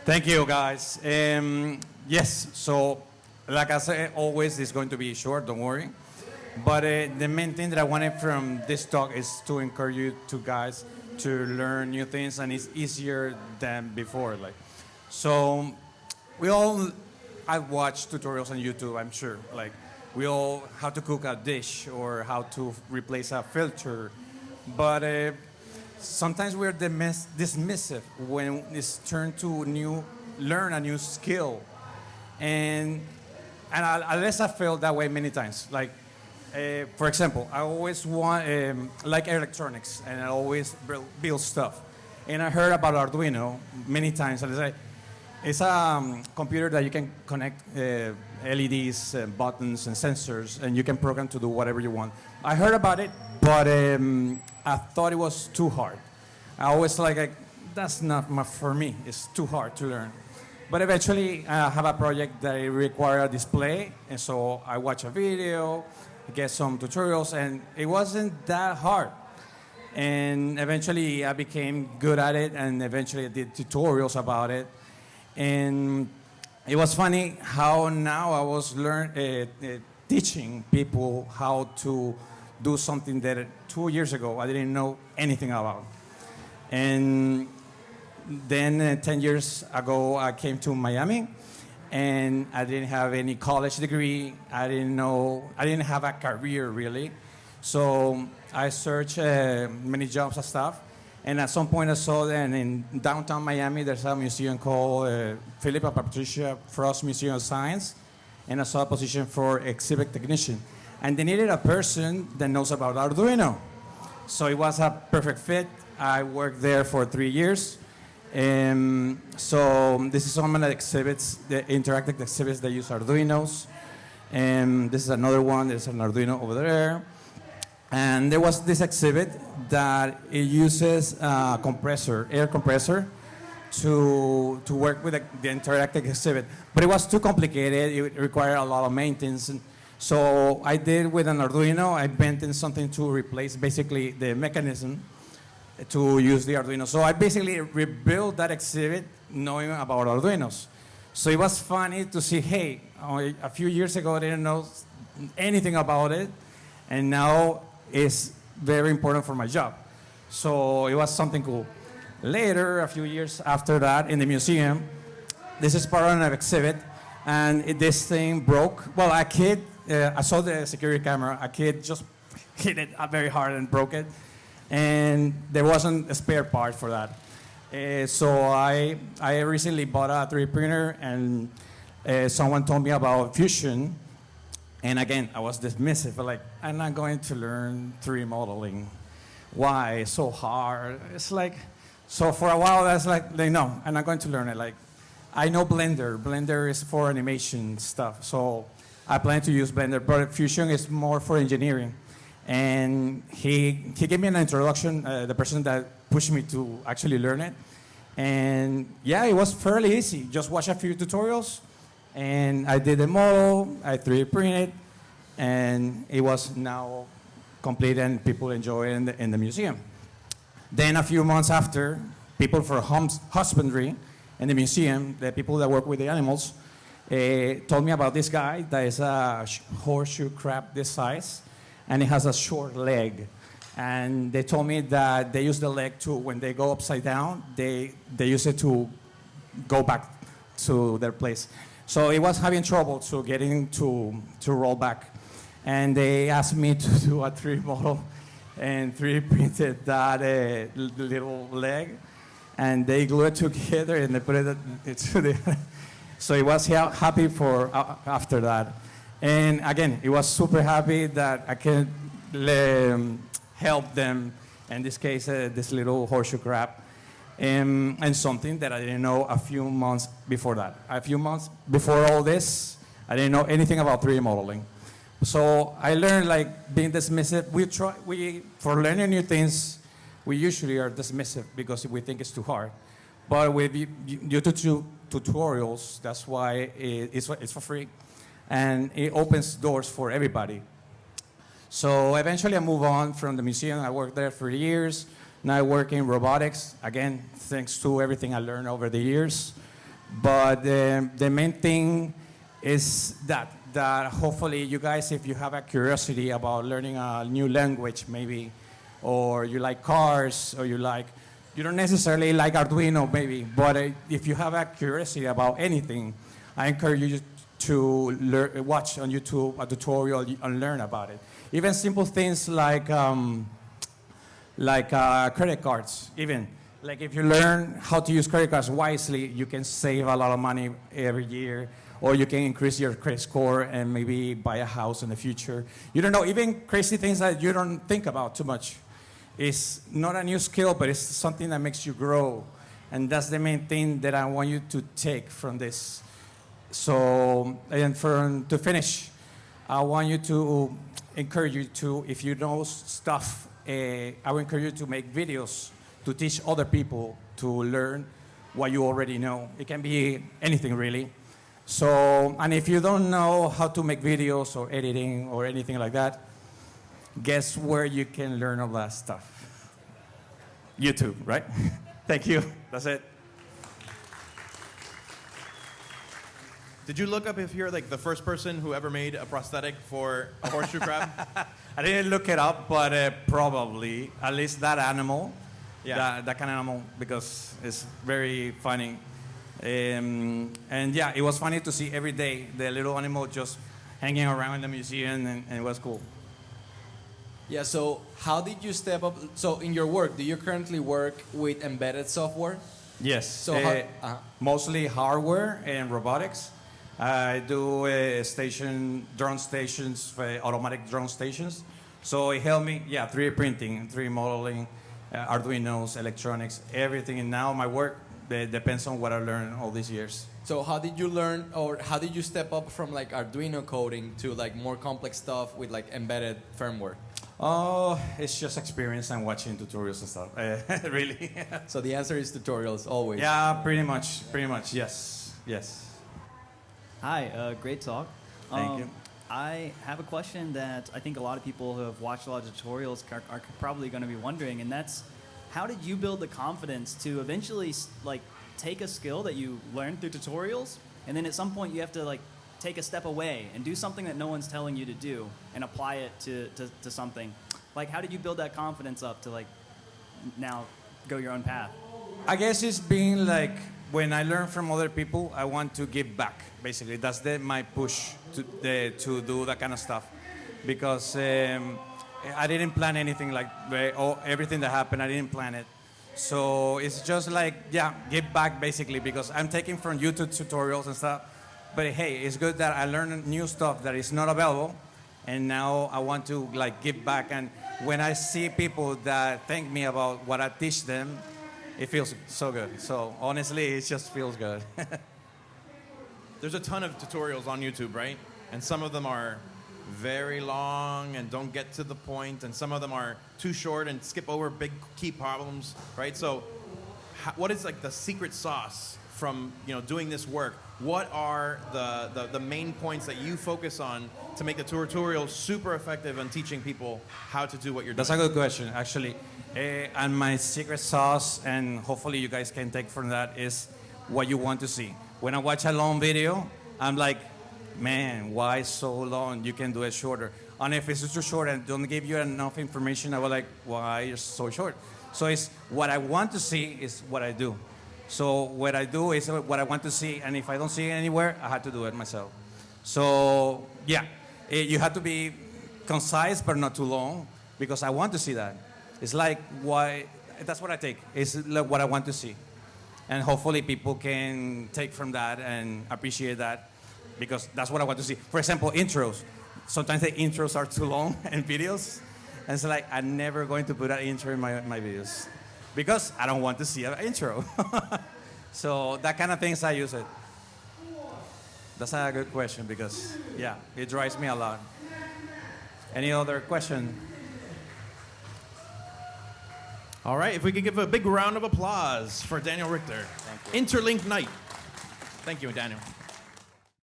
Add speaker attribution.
Speaker 1: Thank you, guys. Yes, so like I said, always it's going to be short, don't worry. But the main thing that I wanted from this talk is to encourage you to guys to learn new things, and it's easier than before. So we all, I watch tutorials on YouTube, I'm sure. Like, we all how to cook a dish or how to replace a filter. But sometimes we're dismissive when it's turned to learn a new skill. And at least I felt that way many times. Like, for example, I always want, like electronics, and I always build stuff. And I heard about Arduino many times, and it's a computer that you can connect LEDs, buttons, and sensors, and you can program to do whatever you want. I heard about it, but I thought it was too hard. I always that's not for me. It's too hard to learn. But eventually, I have a project that requires a display, and so I watch a video, get some tutorials, and it wasn't that hard. And eventually, I became good at it, and eventually I did tutorials about it. And it was funny how now I was teaching people how to do something that 2 years ago I didn't know anything about. And then 10 years ago I came to Miami, and I didn't have any college degree. I didn't have a career really. So I searched many jobs and stuff. And at some point I saw that in downtown Miami there's a museum called Philip and Patricia Frost Museum of Science. And I saw a position for exhibit technician. And they needed a person that knows about Arduino. So it was a perfect fit. I worked there for 3 years. So this is some of the exhibits, the interactive exhibits that use Arduinos. And this is another one. There's an Arduino over there. And there was this exhibit that it uses a compressor, air compressor, to work with the interactive exhibit. But it was too complicated. It required a lot of maintenance. So I did with an Arduino, I invented something to replace basically the mechanism to use the Arduino. So I basically rebuilt that exhibit knowing about Arduinos. So it was funny to see, hey, a few years ago I didn't know anything about it, and now it's very important for my job. So it was something cool. Later, a few years after that, in the museum, this is part of an exhibit, and this thing broke. Well, a kid, I saw the security camera, a kid just hit it very hard and broke it. And there wasn't a spare part for that. So I recently bought a 3D printer, and someone told me about Fusion. And again, I was dismissive, like, I'm not going to learn 3D modeling. Why? It's so hard. It's like, so for a while, that's like no, I'm not going to learn it. Like, I know Blender. Blender is for animation stuff. So I plan to use Blender, but Fusion is more for engineering. And he gave me an introduction, the person that pushed me to actually learn it. And yeah, it was fairly easy. Just watch a few tutorials, and I did the model, I 3D printed, and it was now complete, and people enjoy it in the museum. Then a few months after, people for husbandry in the museum, the people that work with the animals, told me about this guy that is a horseshoe crab this size, and it has a short leg. And they told me that they use the leg to, when they go upside down, they use it to go back to their place. So it was having trouble to getting to roll back. And they asked me to do a 3D model and 3D printed that little leg. And they glued it together and they put it into the... So it was happy for after that. And again, it was super happy that I can help them, in this case, this little horseshoe crab, and something that I didn't know a few months before that. A few months before all this, I didn't know anything about 3D modeling. So I learned, like, being dismissive. For learning new things, we usually are dismissive because we think it's too hard. But with YouTube tutorials, that's why it's for free. And it opens doors for everybody. So eventually I moved on from the museum. I worked there for years. Now I work in robotics, again, thanks to everything I learned over the years. But the main thing is that hopefully you guys, if you have a curiosity about learning a new language maybe, or you like cars, or you don't necessarily like Arduino maybe, but if you have a curiosity about anything, I encourage you to watch on YouTube a tutorial and learn about it. Even simple things like credit cards, even. Like if you learn how to use credit cards wisely, you can save a lot of money every year, or you can increase your credit score and maybe buy a house in the future. You don't know, even crazy things that you don't think about too much. It's not a new skill, but it's something that makes you grow. And that's the main thing that I want you to take from this. So, and to finish, I want you to encourage you to, if you know stuff, I will encourage you to make videos to teach other people to learn what you already know. It can be anything really. So, and if you don't know how to make videos or editing or anything like that, guess where you can learn all that stuff? YouTube, right? Thank you. That's it.
Speaker 2: Did you look up if you're like the first person who ever made a prosthetic for a horseshoe crab?
Speaker 1: I didn't look it up, but probably, at least that animal,
Speaker 2: Yeah.
Speaker 1: that kind of animal, because it's very funny. And yeah, it was funny to see every day the little animal just hanging around in the museum, and it was cool.
Speaker 3: Yeah, so how did you step up? So in your work, do you currently work with embedded software?
Speaker 1: Yes,
Speaker 3: So
Speaker 1: mostly hardware and robotics. I do drone stations, automatic drone stations. So it helped me, 3D printing, 3D modeling, Arduinos, electronics, everything. And now my work depends on what I learned all these years.
Speaker 3: So how did you learn, or how did you step up from like Arduino coding to like more complex stuff with like embedded firmware?
Speaker 1: Oh, it's just experience and watching tutorials and stuff, really.
Speaker 3: So the answer is tutorials always.
Speaker 1: Yeah, pretty much, yes.
Speaker 4: Hi, great talk.
Speaker 1: Thank you.
Speaker 4: I have a question that I think a lot of people who have watched a lot of tutorials are probably going to be wondering, and that's, how did you build the confidence to eventually like take a skill that you learned through tutorials, and then at some point you have to like take a step away and do something that no one's telling you to do and apply it to something? Like, how did you build that confidence up to like now go your own path?
Speaker 1: I guess it's being like, when I learn from other people, I want to give back. Basically, that's my push to do that kind of stuff, because I didn't plan anything like everything that happened. I didn't plan it, so it's just like give back basically, because I'm taking from YouTube tutorials and stuff. But hey, it's good that I learned new stuff that is not available, and now I want to like give back. And when I see people that thank me about what I teach them, it feels so good. So honestly, it just feels good.
Speaker 2: There's a ton of tutorials on YouTube, right? And some of them are very long and don't get to the point, and some of them are too short and skip over big key problems, right? So what is like the secret sauce from doing this work? What are the main points that you focus on to make the tutorial super effective in teaching people how to do what you're doing?
Speaker 1: That's a good question, actually. And my secret sauce, and hopefully you guys can take from that, is what you want to see. When I watch a long video, I'm like, man, why so long? You can do it shorter. And if it's too short and don't give you enough information, I was like, why you're so short? So it's what I want to see is what I do. So what I do is what I want to see, and if I don't see it anywhere, I have to do it myself. So you have to be concise but not too long, because I want to see that. It's like that's what I take. It's like what I want to see. And hopefully people can take from that and appreciate that, because that's what I want to see. For example, intros. Sometimes the intros are too long in videos, and it's like, I'm never going to put an intro in my videos, because I don't want to see an intro. So that kind of things I use it. That's a good question, because it drives me a lot. Any other question?
Speaker 2: All right, if we could give a big round of applause for Daniel Richter.
Speaker 1: Thank you.
Speaker 2: INTERLINKKNIGHT. Thank you, Daniel.